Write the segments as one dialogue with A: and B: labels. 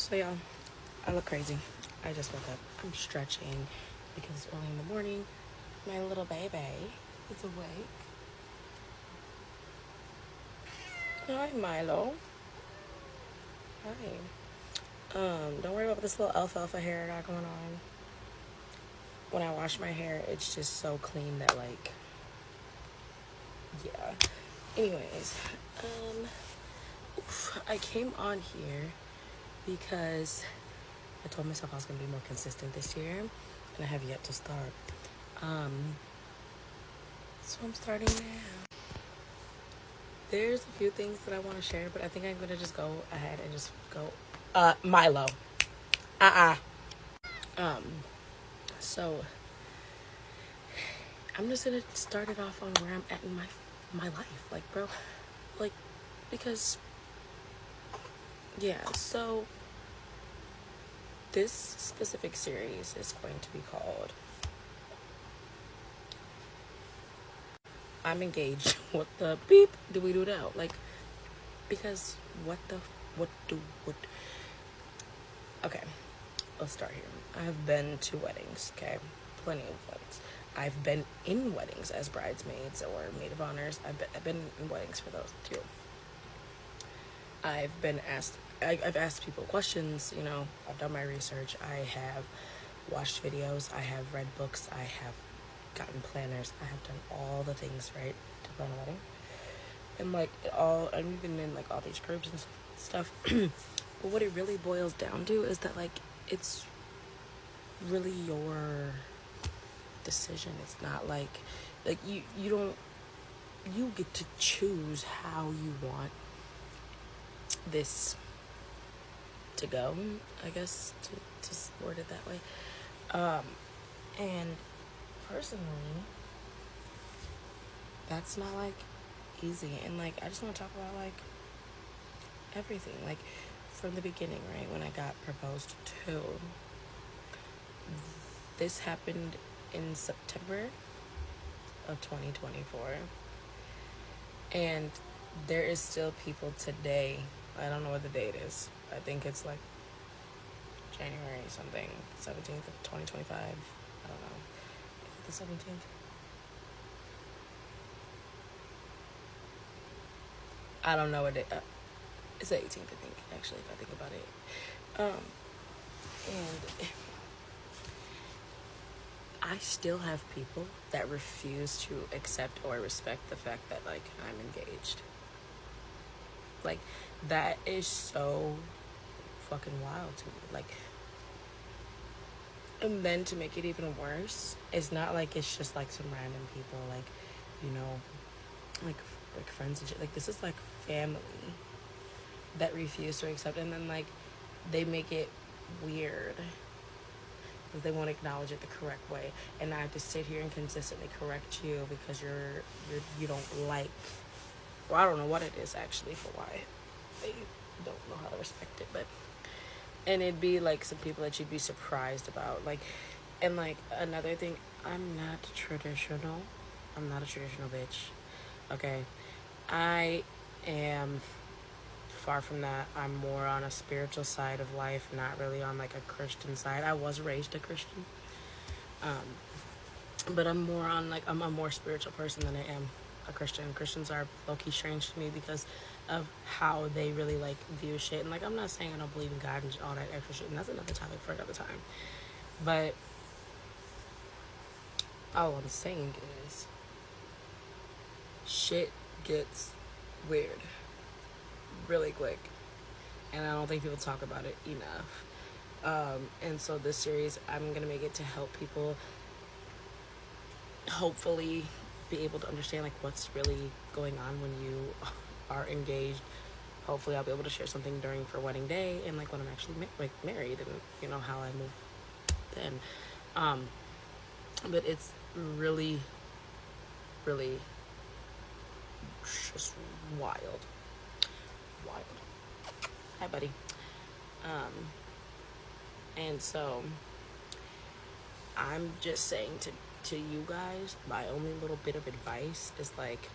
A: So y'all, I look crazy. I just woke up. I'm stretching because it's early in the morning. My little baby is awake. Hi, Milo. Hi. Don't worry about this little alfalfa hair I got going on. When I wash my hair, it's just so clean that, like, yeah. Anyways, I came on here because I told myself I was going to be more consistent this year, and I have yet to start. So I'm starting now. There's a few things that I want to share, but I think I'm going to just go ahead and just go, Milo. So I'm just going to start it off on where I'm at in my life. Like, bro, like, because, yeah, so this specific series is going to be called I'm Engaged. What the beep do we do now? Like, because okay, let's start here. I've been to weddings, okay? Plenty of weddings. I've been in weddings as bridesmaids or maid of honors. I've been in weddings for those too. I've asked people questions, you know, I've done my research, I have watched videos, I have read books, I have gotten planners, I have done all the things, right, to plan a wedding. And like I'm even in like all these groups and stuff. But what it really boils down to is that like it's really your decision. It's not like you get to choose how you want this to go, I guess, to word it that way. And personally, that's not like easy. And like I just want to talk about like everything, like from the beginning, right? When I got proposed to, this happened in September of 2024, and there is still people today, I don't know what the date is, I think it's like January something, 17th of 2025, I don't know, is it the 17th? I don't know what it, it's the 18th, I think, actually, if I think about it. And I still have people that refuse to accept or respect the fact that, like, I'm engaged. Like, that is so fucking wild to me. Like, and then to make it even worse, it's not like it's just, like, some random people, like, you know, like friends and shit. Like, this is, like, family that refuse to accept, and then, like, they make it weird because they won't acknowledge it the correct way, and I have to sit here and consistently correct you because you don't like, well, I don't know what it is actually for why they don't know how to respect it, but, and it'd be like some people that you'd be surprised about, like, and like another thing, I'm not a traditional bitch, okay? I am far from that. I'm more on a spiritual side of life, not really on like a Christian side. I was raised a Christian, but I'm more on like, I'm a more spiritual person than I am a Christian. Christians are low-key strange to me because of how they really like view shit. And like, I'm not saying I don't believe in God and all that extra shit, and that's another topic for another time. But all I'm saying is shit gets weird really quick, and I don't think people talk about it enough. And so this series, I'm gonna make it to help people hopefully be able to understand like what's really going on when you are engaged. Hopefully I'll be able to share something for wedding day and like when I'm actually married, and you know how I move then. But it's really just wild. Hi, buddy. And so I'm just saying to you guys, my only little bit of advice is like,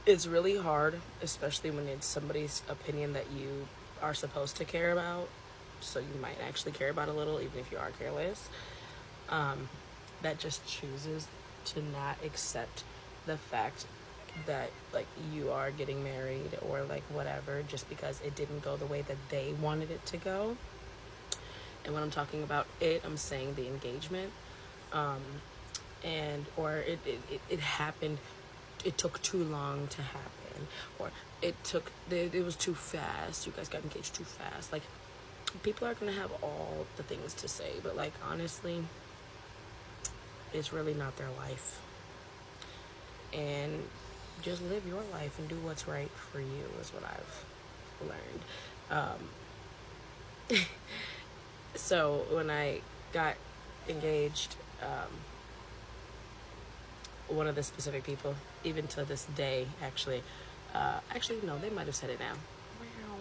A: it's really hard, especially when it's somebody's opinion that you are supposed to care about, so you might actually care about a little, even if you are careless, that just chooses to not accept the fact that like you are getting married or like whatever, just because it didn't go the way that they wanted it to go. And when I'm talking about it, I'm saying the engagement, and or it happened, it took too long to happen, or it was too fast, you guys got engaged too fast. Like, people are gonna have all the things to say, but like, honestly, it's really not their life. And just live your life and do what's right for you is what I've learned. So when I got engaged, one of the specific people, even to this day, actually, no, they might have said it now. Meow,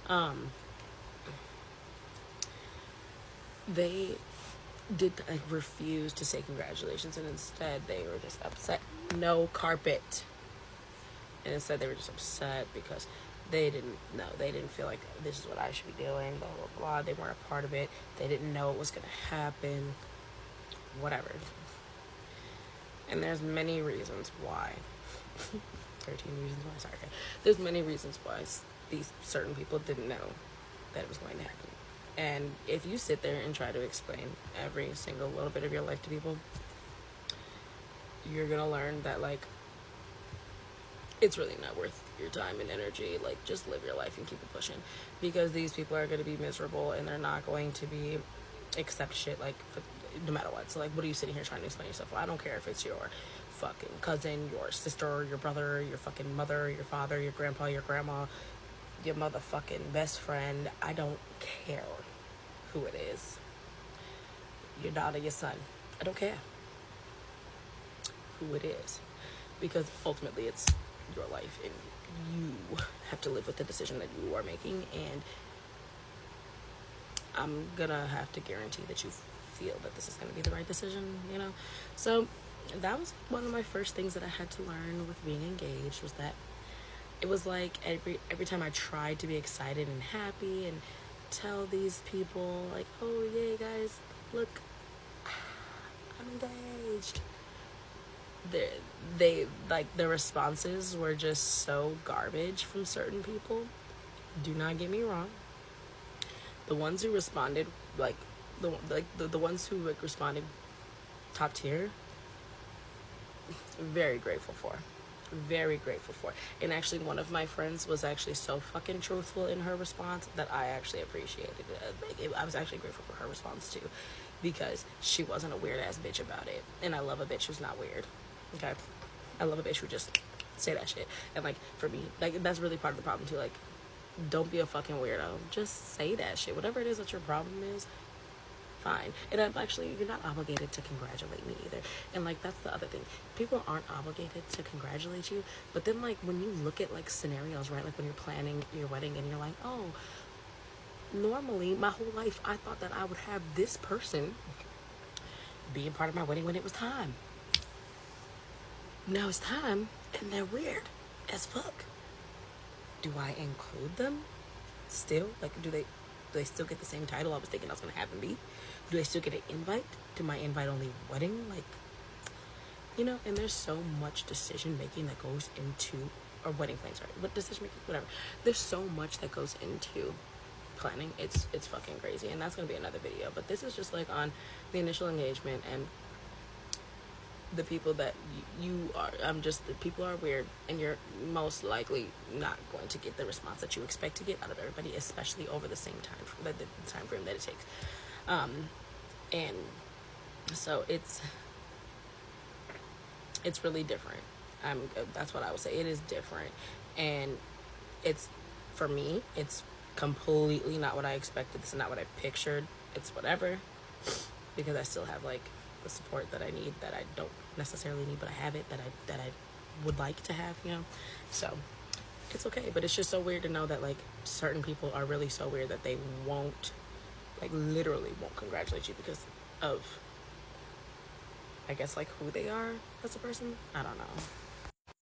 A: meow, meow. They did like refuse to say congratulations, and instead they were just upset. No carpet. And instead they were just upset because they didn't feel like this is what I should be doing, blah blah blah. They weren't a part of it. They didn't know it was gonna happen. Whatever. And there's many reasons why. 13 reasons why. Sorry. There's many reasons why these certain people didn't know that it was going to happen. And if you sit there and try to explain every single little bit of your life to people, you're gonna learn that like it's really not worth your time and energy. Like, just live your life and keep it pushing, because these people are going to be miserable and they're not going to be accept shit like no matter what. So like, what are you sitting here trying to explain yourself? Well, I don't care if it's your fucking cousin, your sister, your brother, your fucking mother, your father, your grandpa, your grandma, your motherfucking best friend. I don't care who it is. Your daughter, your son. I don't care who it is, because ultimately it's your life and you have to live with the decision that you are making. And I'm gonna have to guarantee that you feel that this is gonna be the right decision, you know? So that was one of my first things that I had to learn with being engaged, was that it was like every time I tried to be excited and happy and tell these people like, oh yay guys, look, I'm engaged, they like, the responses were just so garbage from certain people. Do not get me wrong, the ones who responded, like the ones who like responded top tier, very grateful for, very grateful for. And actually, one of my friends was actually so fucking truthful in her response that I actually appreciated it. I was actually grateful for her response too, because she wasn't a weird ass bitch about it. And I love a bitch who's not weird. Okay, I love a bitch who just say that shit. And like, for me, like, that's really part of the problem too. Like, don't be a fucking weirdo. Just say that shit. Whatever it is that your problem is, fine. And I'm actually, you're not obligated to congratulate me either. And like, that's the other thing. People aren't obligated to congratulate you. But then like, when you look at like scenarios, right? Like when you're planning your wedding and you're like, oh, normally my whole life I thought that I would have this person be a part of my wedding when it was time. Now it's time and they're weird as fuck. Do I include them still? Like, do they still get the same title I was thinking I was gonna have them be? Do they still get an invite to my invite only wedding? Like, you know, and there's so much decision making that goes into, or wedding planning, sorry, but decision making, whatever. There's so much that goes into planning. It's fucking crazy, and that's gonna be another video. But this is just like on the initial engagement and the people that you are. The people are weird, and you're most likely not going to get the response that you expect to get out of everybody, especially over the same time, the time frame that it takes. And so it's really different. That's what I would say. It is different, and it's, for me, it's completely not what I expected. It's not what I pictured. It's whatever, because I still have like the support that I need, that I don't necessarily need, but I have it, that I would like to have, you know. So it's okay. But it's just so weird to know that like certain people are really so weird that they won't, like, literally won't congratulate you because of, I guess, like, who they are as a person. I don't know.